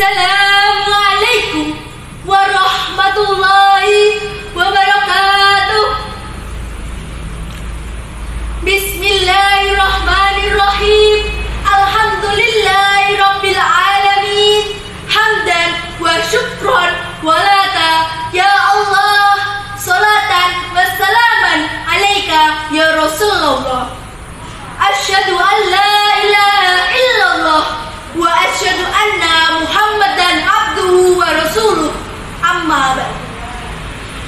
Assalamualaikum warahmatullahi wabarakatuh. Bismillahirrahmanirrahim. Alhamdulillahirabbil alamin. Hamdan wa syukran wa laka ya Allah. Salatan wa salaman alaika ya Rasulullah. Asyhadu an la ilaha illallah wa asyhadu anna Muhammadan abduhu wa rasuluh. Amma ba'd.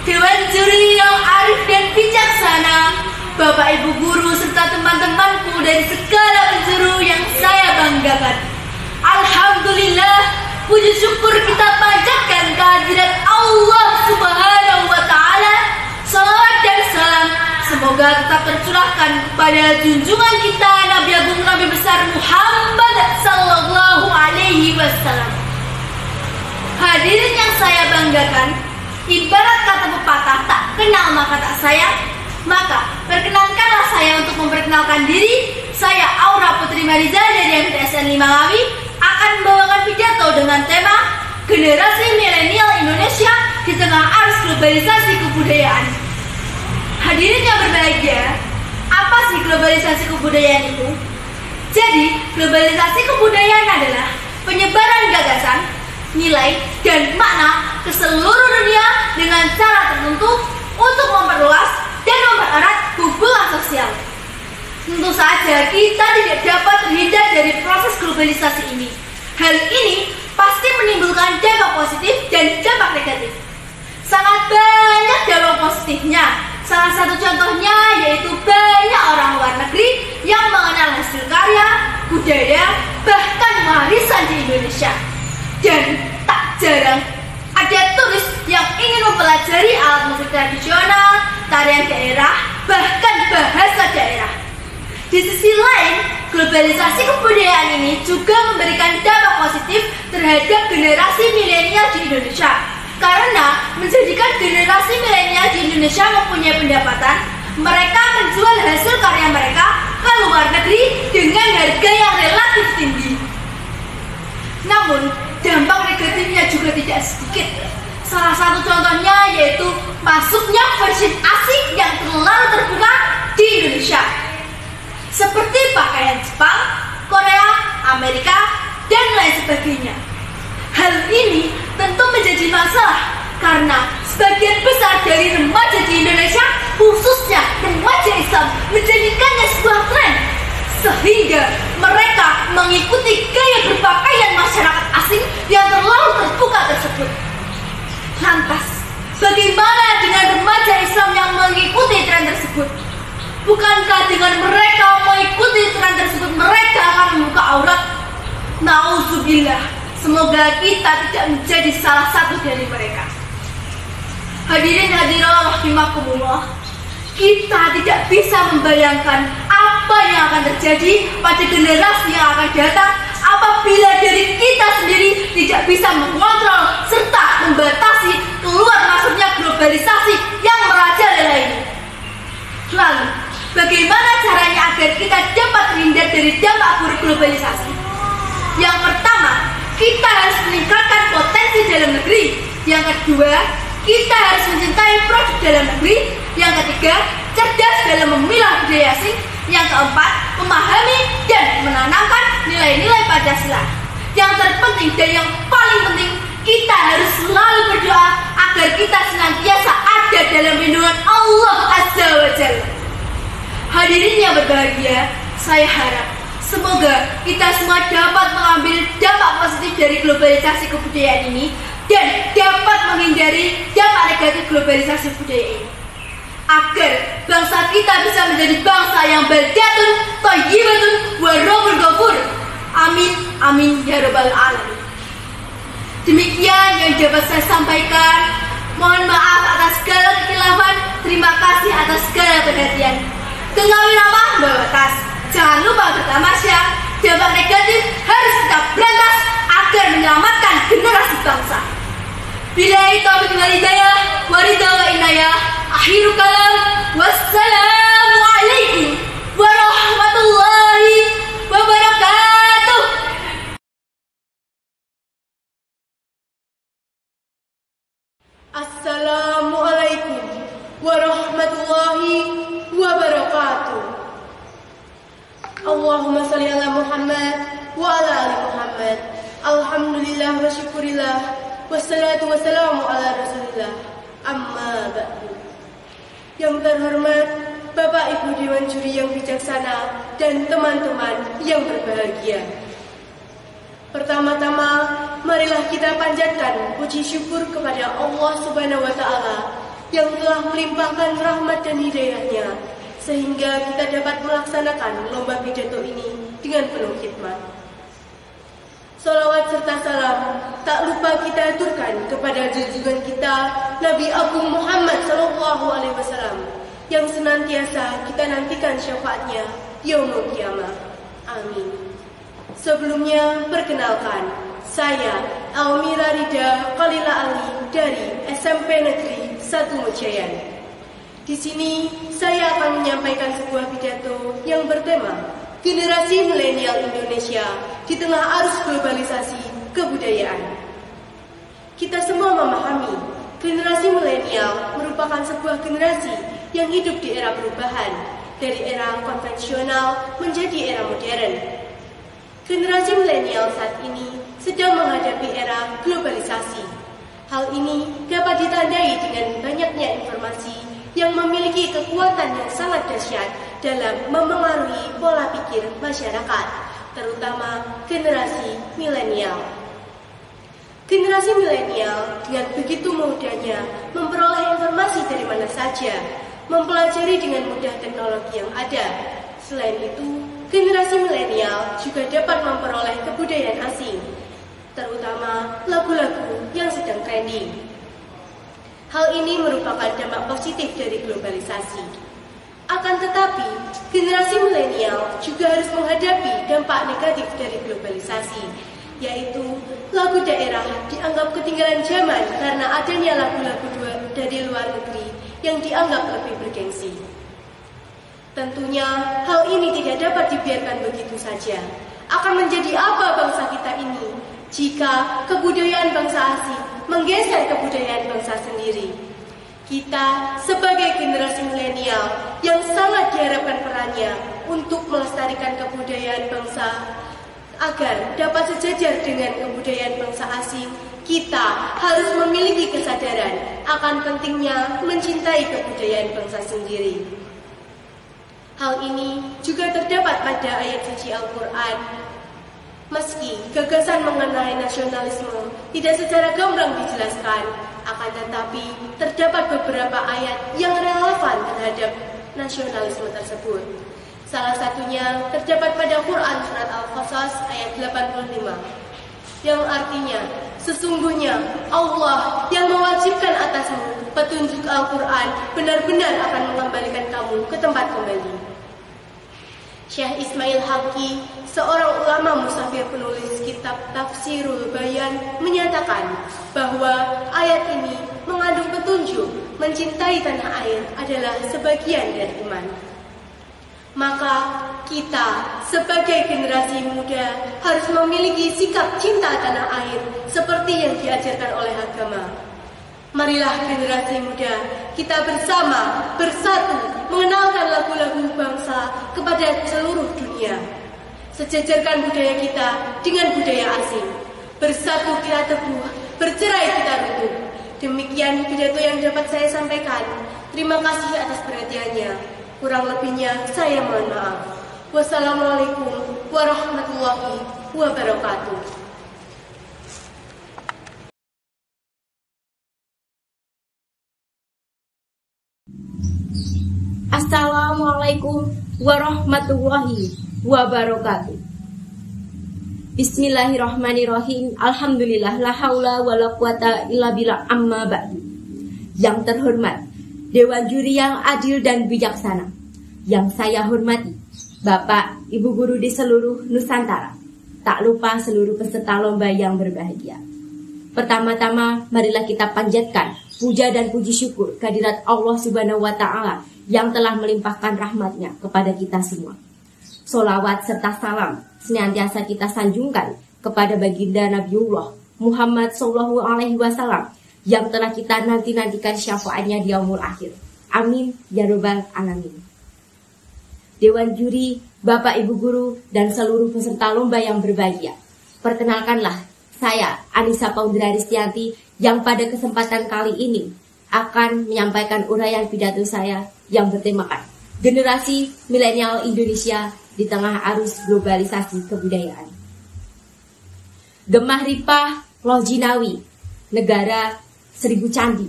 Dewan juri yang arif dan bijaksana, Bapak Ibu guru serta teman-temanku dari segala penjuru yang saya banggakan. Alhamdulillah, puji syukur kita panjatkan kehadirat Allah Subhanahu wa taala. Salawat dan salam semoga tetap tercurahkan pada junjungan kita Nabi Agung Nabi besar Muhammad sallallahu alaihi wasallam. Hadirin yang saya banggakan, ibarat kata pepatah tak kenal maka tak sayang, maka perkenankanlah saya untuk memperkenalkan diri. Saya Aura Putri Mariza dari MTSN 5 Ngawi akan membawakan pidato dengan tema Generasi Milenial Indonesia di tengah arus globalisasi kebudayaan. Hadirin yang berbahagia, apa sih globalisasi kebudayaan itu? Jadi, globalisasi kebudayaan adalah penyebaran gagasan, nilai, dan makna ke seluruh dunia dengan cara tertentu untuk memperluas dan mempererat hubungan sosial. Tentu saja kita tidak dapat terhindar dari proses globalisasi ini. Hal ini pasti menimbulkan dampak positif dan dampak negatif. Sangat banyak dampak positifnya. Salah satu contohnya yaitu banyak orang luar negeri yang mengenal hasil karya, budaya, bahkan warisan di Indonesia. Dan tak jarang ada turis yang ingin mempelajari alat musik tradisional, tarian daerah, bahkan bahasa daerah. Di sisi lain, globalisasi kebudayaan ini juga memberikan dampak positif terhadap generasi milenial di Indonesia. Karena menjadikan generasi milenial di Indonesia mempunyai pendapatan, mereka menjual hasil karya mereka ke luar negeri dengan harga yang relatif tinggi. Namun, dampak negatifnya juga tidak sedikit. Salah satu contohnya yaitu masuknya versi asing yang terlalu terbuka di Indonesia, seperti pakaian Jepang, Korea, Amerika, dan lain sebagainya. Hal ini tentu menjadi masalah karena sebagian besar dari remaja di Indonesia, khususnya remaja Islam, menjadikannya sebuah tren, sehingga mereka mengikuti gaya berpakaian masyarakat asing yang terlalu terbuka tersebut. Lantas, bagaimana dengan remaja Islam yang mengikuti tren tersebut? Bukankah dengan mereka mengikuti tren tersebut mereka akan membuka aurat? Nauzubillah. Semoga kita tidak menjadi salah satu dari mereka. Hadirin hadirat rahimakumullah, kita tidak bisa membayangkan apa yang akan terjadi pada generasi yang akan datang apabila dari kita sendiri tidak bisa mengontrol serta membatasi keluar masuknya globalisasi yang merajalela ini. Lalu, bagaimana caranya agar kita dapat terhindar dari dampak buruk globalisasi? Yang pertama, kita harus meningkatkan potensi dalam negeri. Yang kedua, kita harus mencintai produk dalam negeri. Yang ketiga, cerdas dalam memilah budaya asing. Yang keempat, memahami dan menanamkan nilai-nilai Pancasila. Yang terpenting dan yang paling penting, kita harus selalu berdoa agar kita senantiasa ada dalam lindungan Allah Azza wa Jalla. Hadirin yang berbahagia, saya harap semoga kita semua dapat mengambil dampak positif dari globalisasi kebudayaan ini dan dapat menghindari dampak negatif globalisasi budaya ini, agar bangsa kita bisa menjadi bangsa yang baldatun, thayyibatun, wa rabbul ghafur. Amin, amin ya rabbal alamin. Demikian yang dapat saya sampaikan. Mohon maaf atas segala kekhilafan. Terima kasih atas segala perhatian. Kengawin apa? Bawa tas. Jangan lupa bertamasya. Dampak negatif harus kita berantas agar menyelamatkan generasi bangsa. Billahi taufiq wal hidayah, waridha wa inayah. Akhirul kalam. Wassalamualaikum warahmatullahi wabarakatuh. Allahumma sholli ala Muhammad wa ala ali Muhammad. Alhamdulillah wa syukurillah. Wassalatu wassalamu ala Rasulillah. Amma ba'du. Yang terhormat Bapak Ibu Dewan Juri yang bijaksana dan teman-teman yang berbahagia. Pertama-tama, marilah kita panjatkan puji syukur kepada Allah Subhanahu wa Ta'ala yang telah melimpahkan rahmat dan hidayahnya sehingga kita dapat melaksanakan lomba pidato ini dengan penuh hikmat. Salawat serta salam tak lupa kita aturkan kepada junjungan kita Nabi Agung Muhammad SAW yang senantiasa kita nantikan syafaatnya yaumul qiyamah. Amin. Sebelumnya perkenalkan, saya Almira Rida Khalila Ali dari SMP Negeri 1 Mejayan. Di sini saya akan menyampaikan sebuah pidato yang bertema Generasi Milenial Indonesia di tengah arus globalisasi kebudayaan. Kita semua memahami, generasi milenial merupakan sebuah generasi yang hidup di era perubahan, dari era konvensional menjadi era modern. Generasi milenial saat ini sedang menghadapi era globalisasi. Hal ini dapat ditandai dengan banyaknya informasi yang memiliki kekuatan yang sangat dahsyat dalam memengaruhi pola pikir masyarakat, terutama generasi milenial. Generasi milenial dengan begitu mudahnya memperoleh informasi dari mana saja, mempelajari dengan mudah teknologi yang ada. Selain itu, generasi milenial juga dapat memperoleh kebudayaan asing, terutama lagu-lagu yang sedang trending. Hal ini merupakan dampak positif dari globalisasi. Akan tetapi, generasi milenial juga harus menghadapi dampak negatif dari globalisasi, yaitu lagu daerah dianggap ketinggalan zaman karena adanya lagu-lagu dari luar negeri yang dianggap lebih bergengsi. Tentunya hal ini tidak dapat dibiarkan begitu saja. Akan menjadi apa bangsa kita ini jika kebudayaan bangsa asing menggeser kebudayaan bangsa sendiri? Kita sebagai generasi milenial yang sangat diharapkan perannya untuk melestarikan kebudayaan bangsa agar dapat sejajar dengan kebudayaan bangsa asing, kita harus memiliki kesadaran akan pentingnya mencintai kebudayaan bangsa sendiri. Hal ini juga terdapat pada ayat suci Al-Quran. Meski gagasan mengenai nasionalisme tidak secara gamblang dijelaskan, akan tetapi terdapat beberapa ayat yang relevan terhadap nasionalisme tersebut. Salah satunya terdapat pada Quran Surat Al-Qasas ayat 85, yang artinya, sesungguhnya Allah yang mewajibkan atasmu petunjuk Al-Quran benar-benar akan mengembalikan kamu ke tempat kembali. Syekh Ismail Haqqi, seorang ulama musafir penulis kitab Tafsirul Bayan, menyatakan bahwa ayat ini mengandung petunjuk mencintai tanah air adalah sebagian dari iman. Maka kita sebagai generasi muda harus memiliki sikap cinta tanah air seperti yang diajarkan oleh agama. Marilah generasi muda kita bersama, bersatu, mengenalkan lagu-lagu bangsa kepada seluruh dunia. Sejajarkan budaya kita dengan budaya asing. Bersatu kita teguh, bercerai kita runtuh. Demikian pidato yang dapat saya sampaikan. Terima kasih atas perhatiannya. Kurang lebihnya saya mohon maaf. Wassalamualaikum warahmatullahi wabarakatuh. Assalamualaikum warahmatullahi wabarakatuh. Bismillahirrahmanirrahim. Alhamdulillah, la haula wala quwata illa billah, amma ba'du. Yang terhormat Dewan Juri yang adil dan bijaksana, yang saya hormati Bapak, Ibu guru di seluruh Nusantara, tak lupa seluruh peserta lomba yang berbahagia. Pertama-tama, marilah kita panjatkan puja dan puji syukur kehadirat Allah Subhanahu wa Ta'ala yang telah melimpahkan rahmatnya kepada kita semua. Sholawat serta salam senantiasa kita sanjungkan kepada baginda Nabiullah Muhammad Sallallahu Alaihi Wasallam yang telah kita nantikan syafaatnya di yaumul akhir. Amin ya robbal alamin. Dewan Juri, Bapak Ibu Guru, dan seluruh peserta lomba yang berbahagia. Perkenalkanlah, saya Anissa Paundra Ristianti yang pada kesempatan kali ini akan menyampaikan uraian pidato saya yang bertemakan Generasi Milenial Indonesia di Tengah Arus Globalisasi Kebudayaan. Gemah Ripah Loh Jinawi, negara 1000 candi.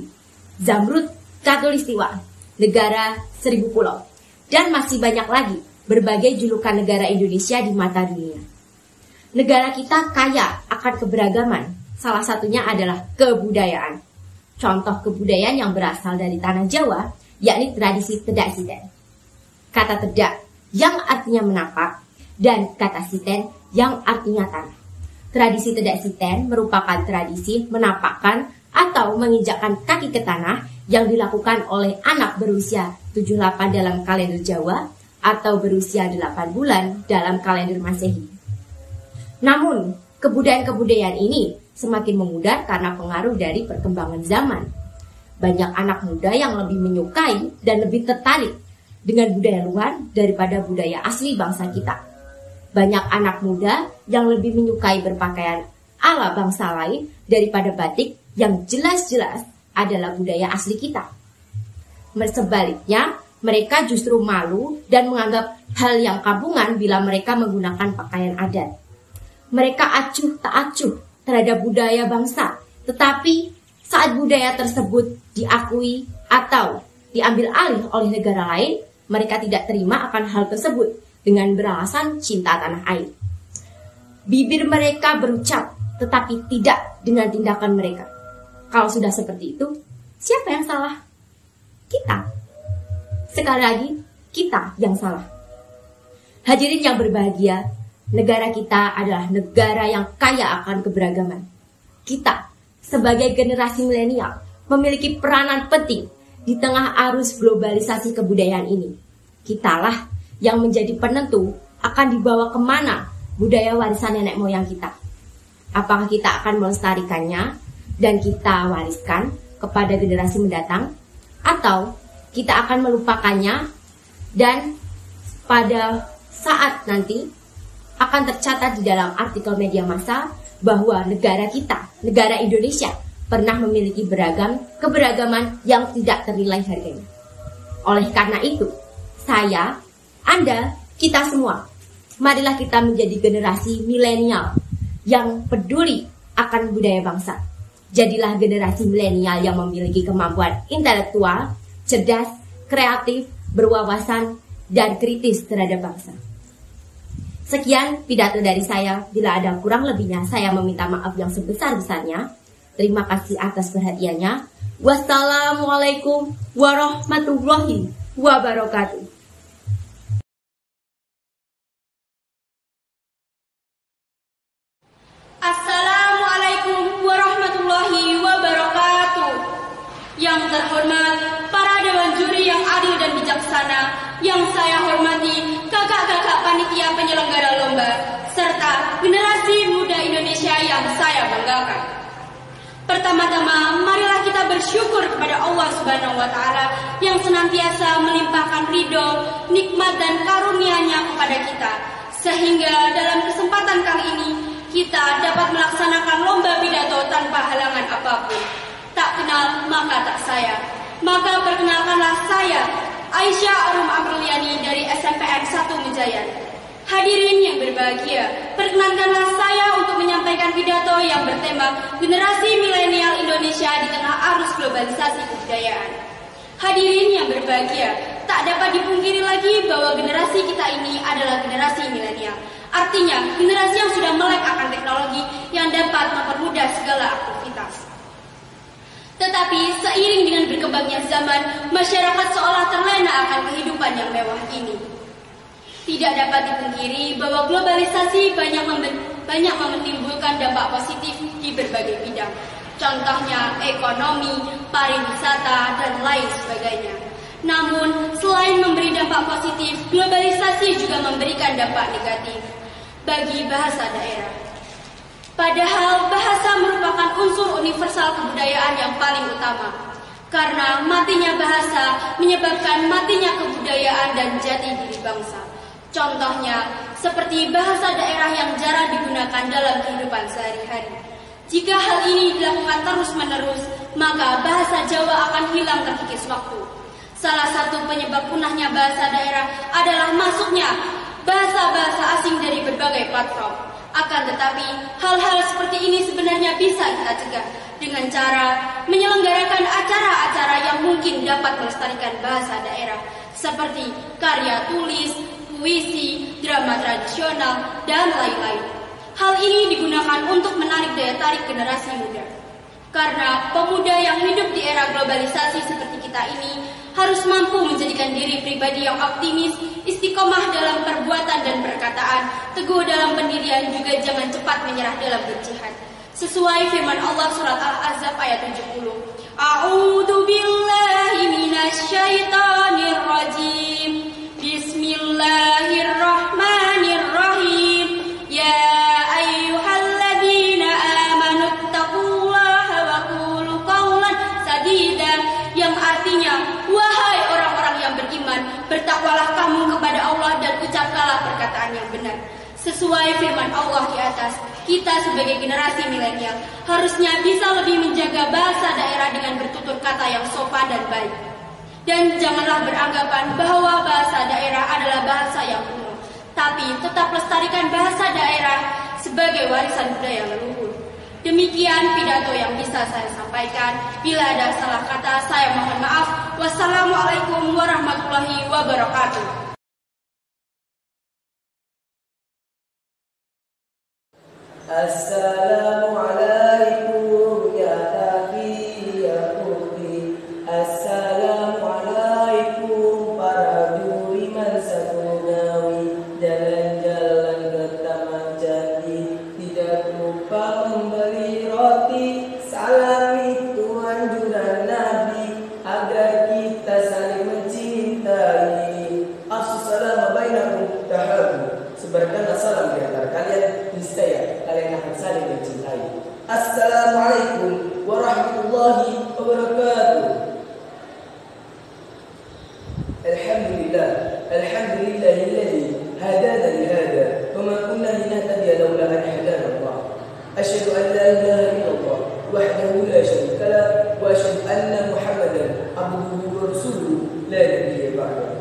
Zamrud Katulistiwa, negara 1000 pulau. Dan masih banyak lagi berbagai julukan negara Indonesia di mata dunia. Negara kita kaya akan keberagaman, salah satunya adalah kebudayaan. Contoh kebudayaan yang berasal dari tanah Jawa, yakni tradisi tedak siten. Kata tedak yang artinya menapak, dan kata siten yang artinya tanah. Tradisi tedak siten merupakan tradisi menapakkan atau menginjakkan kaki ke tanah yang dilakukan oleh anak berusia 78 dalam kalender Jawa atau berusia 8 bulan dalam kalender Masehi. Namun, kebudayaan-kebudayaan ini semakin memudar karena pengaruh dari perkembangan zaman. Banyak anak muda yang lebih menyukai dan lebih tertarik dengan budaya luar daripada budaya asli bangsa kita. Banyak anak muda yang lebih menyukai berpakaian ala bangsa lain daripada batik yang jelas-jelas adalah budaya asli kita. Sebaliknya, mereka justru malu dan menganggap hal yang kampungan bila mereka menggunakan pakaian adat. Mereka acuh tak acuh terhadap budaya bangsa, tetapi saat budaya tersebut diakui atau diambil alih oleh negara lain, mereka tidak terima akan hal tersebut dengan beralasan cinta tanah air. Bibir mereka berucap, tetapi tidak dengan tindakan mereka. Kalau sudah seperti itu, siapa yang salah? Kita. Sekali lagi, kita yang salah. Hadirin yang berbahagia, negara kita adalah negara yang kaya akan keberagaman. Kita, sebagai generasi milenial, memiliki peranan penting di tengah arus globalisasi kebudayaan ini. Kitalah yang menjadi penentu akan dibawa kemana budaya warisan nenek moyang kita. Apakah kita akan melestarikannya dan kita wariskan kepada generasi mendatang, atau kita akan melupakannya dan pada saat nanti akan tercatat di dalam artikel media massa bahwa negara kita, negara Indonesia, pernah memiliki keberagaman yang tidak ternilai harganya. Oleh karena itu, saya, Anda, kita semua, marilah kita menjadi generasi milenial yang peduli akan budaya bangsa. Jadilah generasi milenial yang memiliki kemampuan intelektual, cerdas, kreatif, berwawasan, dan kritis terhadap bangsa. Sekian pidato dari saya. Bila ada kurang lebihnya, saya meminta maaf yang sebesar-besarnya. Terima kasih atas perhatiannya. Wassalamualaikum warahmatullahi wabarakatuh. Assalamualaikum warahmatullahi wabarakatuh. Yang terhormat para dewan juri yang adil dan bijaksana, yang saya hormati kakak-kakak panitia penyelenggara lomba, serta generasi muda Indonesia yang saya banggakan. Pertama-tama, marilah kita bersyukur kepada Allah Subhanahu wa Ta'ala yang senantiasa melimpahkan ridho, nikmat dan karunia-Nya kepada kita, sehingga dalam kesempatan kali ini kita dapat melaksanakan lomba pidato tanpa halangan apapun. Tak kenal maka tak sayang. Maka perkenalkanlah saya, Aisyah Arum Amruliani dari SMPN 1 Mejayan. Hadirin yang berbahagia, perkenankanlah saya untuk menyampaikan pidato yang bertema Generasi Milenial Indonesia di Tengah Arus Globalisasi Kebudayaan. Hadirin yang berbahagia, tak dapat dipungkiri lagi bahwa generasi kita ini adalah generasi milenial. Artinya, generasi yang sudah melek akan teknologi yang dapat mempermudah segala aktivitas. Tetapi, seiring dengan berkembangnya zaman, masyarakat seolah terlena akan kehidupan yang mewah ini. Tidak dapat dipungkiri bahwa globalisasi banyak menimbulkan dampak positif di berbagai bidang. Contohnya ekonomi, pariwisata, dan lain sebagainya. Namun, selain memberi dampak positif, globalisasi juga memberikan dampak negatif bagi bahasa daerah. Padahal bahasa merupakan unsur universal kebudayaan yang paling utama. Karena matinya bahasa bisa menyebabkan matinya kebudayaan dan jati diri bangsa. Contohnya, seperti bahasa daerah yang jarang digunakan dalam kehidupan sehari-hari. Jika hal ini dilakukan terus-menerus, maka bahasa Jawa akan hilang terkikis waktu. Salah satu penyebab punahnya bahasa daerah adalah masuknya bahasa-bahasa asing dari berbagai platform. Akan tetapi, hal-hal seperti ini sebenarnya bisa kita cegah dengan cara menyelenggarakan acara-acara yang mungkin dapat melestarikan bahasa daerah, seperti karya tulis, puisi, drama tradisional, dan lain-lain. Hal ini digunakan untuk menarik daya tarik generasi muda. Karena pemuda yang hidup di era globalisasi seperti kita ini harus mampu menjadikan diri pribadi yang optimis, istiqomah dalam perbuatan dan perkataan, teguh dalam pendirian, juga jangan cepat menyerah dalam berjihad. Sesuai firman Allah surat Al-Ahzab ayat 70. A'udzu billahi minasyaitonir rajim. Bismillahirrahmanirrahim. Ya ayyuhalladzina amanu taqullaha wa qulu qawlan sadida, yang artinya, wahai orang-orang yang beriman, bertakwalah kamu kepada Allah dan ucapkanlah perkataan yang benar. Sesuai firman Allah di atas, kita sebagai generasi milenial harusnya bisa lebih menjaga bahasa daerah dengan bertutur kata yang sopan dan baik. Dan janganlah beranggapan bahwa bahasa daerah adalah bahasa yang kuno, tapi tetap lestarikan bahasa daerah sebagai warisan budaya leluhur. Demikian pidato yang bisa saya sampaikan. Bila ada salah kata, saya mohon maaf. Wassalamualaikum warahmatullahi wabarakatuh. Assalamualaikum ya akhi ya ukhti. Assalamualaikum para duriman sakunawi. Jalan-jalan ke taman jati, tidak lupa membeli roti. Salam itu anjuran Nabi agar kita saling mencintai. Assalamu bainakum tahabu. Sebarkanlah salam di antara kalian, niscaya kalian akan saling mencintai. Assalamualaikum warahmatullahi wabarakatuh. Alhamdulillah, alhamdulillahilladzi hadana li hada wa ma kunna linahtadiya laula an hadana Allah. Asyhadu an la ilaha illallah wahdahu la syarika lah wa asyhadu anna Muhammadan abduhu wa rasuluhu la nabiyya ba'dahu.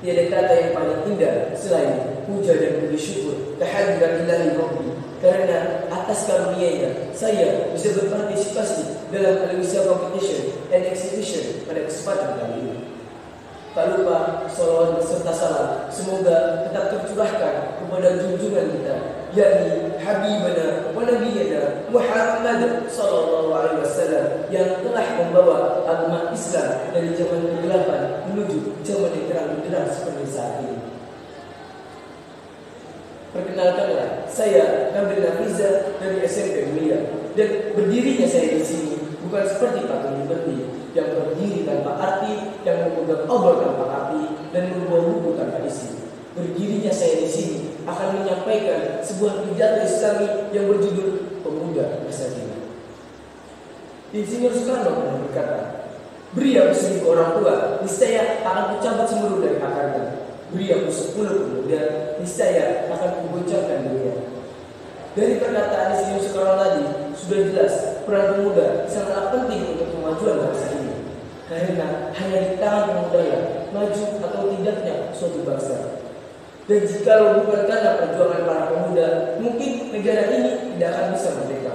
Tiada kata yang paling indah selain puja dan puji syukur kehadiran Ilahi Rabbi, karena atas karunia-Nya saya bisa berpartisipasi dalam Al-Wisya Competition and Exhibition pada kesempatan kali ini. Tak lupa salawat beserta salam semoga tetap tercurahkan kepada junjungan kita, yakni Habibana wa Nabiyana Muhammad sallallahu alaihi wasallam, yang telah membawa agama Islam dari zaman kegelapan menuju zaman yang terang benderang seperti saat ini. Perkenalkanlah, saya Nabil Nafiza dari SMP Mulia, dan berdirinya saya di sini bukan seperti patung liberty yang berdiri tanpa arti, yang memegang obor tanpa api, dan membawa buku tanpa isi. Berdirinya saya di sini akan menyampaikan sebuah pidato Islami yang berjudul Pemuda Masa Kini. Insinyur Soekarno pernah berkata, beri aku 1000 orang tua, niscaya akan kucabut seluruh dari akarnya. Beri aku 10 pemuda, niscaya akan kubocorkan dunia. Dari perkataan Insinyur Soekarno tadi sudah jelas peran pemuda sangatlah penting untuk kemajuan bangsa ini. Karena hanya di tangan pemuda yang maju atau tidaknya suatu bangsa. Dan jika bukan karena perjuangan para pemuda, mungkin negara ini tidak akan bisa merdeka.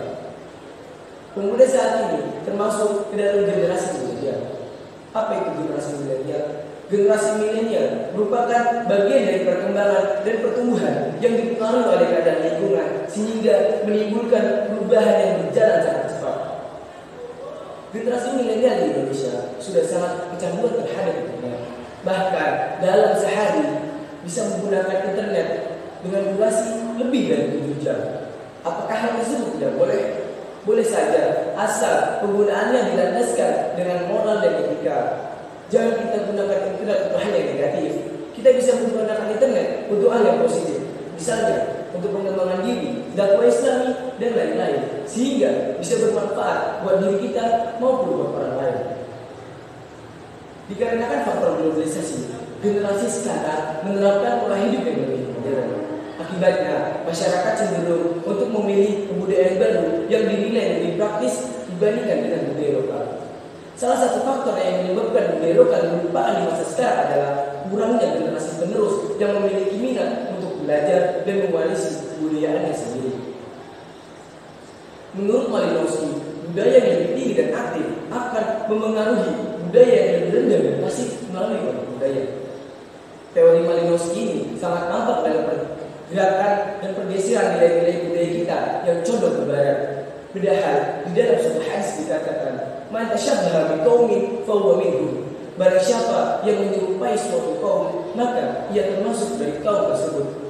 Pemuda saat ini termasuk ke dalam generasi milenial. Apa itu generasi milenial? Generasi milenial merupakan bagian dari perkembangan dan pertumbuhan yang dipengaruhi oleh keadaan lingkungan, sehingga menimbulkan perubahan yang berjalan sangat cepat. Generasi milenial di Indonesia sudah sangat kecanduan terhadap internet. Bahkan dalam sehari bisa menggunakan internet dengan durasi lebih dari 7 jam. Apakah hal tersebut tidak boleh? Boleh saja, asal penggunaannya dilandaskan dengan moral dan etika. Jangan kita gunakan internet untuk hal yang negatif. Kita bisa menggunakan internet untuk hal yang positif. Misalnya, untuk pengembangan diri, dakwah Islami, dan lain-lain. Sehingga bisa bermanfaat buat diri kita maupun buat orang lain. Dikarenakan faktor globalisasi, generasi sekarang menerapkan pola hidup yang lebih modern. Akibatnya, masyarakat cenderung untuk memilih kebudayaan baru yang dinilai lebih praktis dibandingkan dengan budaya lokal. Salah satu faktor yang menyebabkan budaya lokal dilupakan di masa sekarang adalah kurangnya generasi penerus yang memiliki minat untuk belajar dan mewarisi kebudayaannya sendiri. Menurut Malinowski, budaya yang lebih tinggi dan aktif akan memengaruhi budaya yang lebih rendah dan pasif melalui konflik budaya. Teori Malinowski ini sangat nampak dalam pergerakan dan pergeseran nilai-nilai budaya kita yang condong ke barat. Padahal di dalam sebuah hadis dikatakan, "Man tashabbaha biqaumin fahuwa minhum." Barang siapa yang menyerupai suatu kaum, maka ia termasuk dari kaum tersebut.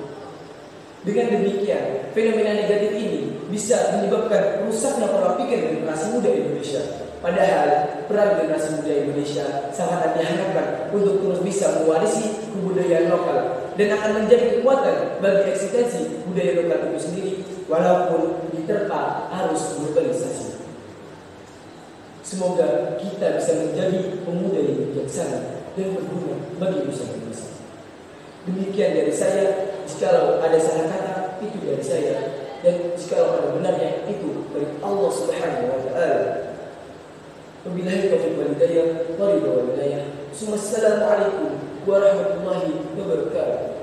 Dengan demikian, fenomena negatif ini bisa menyebabkan rusaknya pola pikir generasi muda Indonesia. Padahal peran generasi muda Indonesia sangat diharapkan untuk terus bisa mewarisi kebudayaan lokal dan akan menjadi kekuatan bagi eksistensi budaya lokal itu sendiri, walaupun diterpa arus globalisasi. Semoga kita bisa menjadi pemuda yang bijaksana dan berguna bagi nusa bangsa. Demikian dari saya. Jikalau ada salah kata, itu dari saya, dan jikalau ada benarnya, itu dari Allah Subhanahu wa Ta'ala. Wabillahi taufiq wal hidayah, Assalamualaikum warahmatullahi wabarakatuh.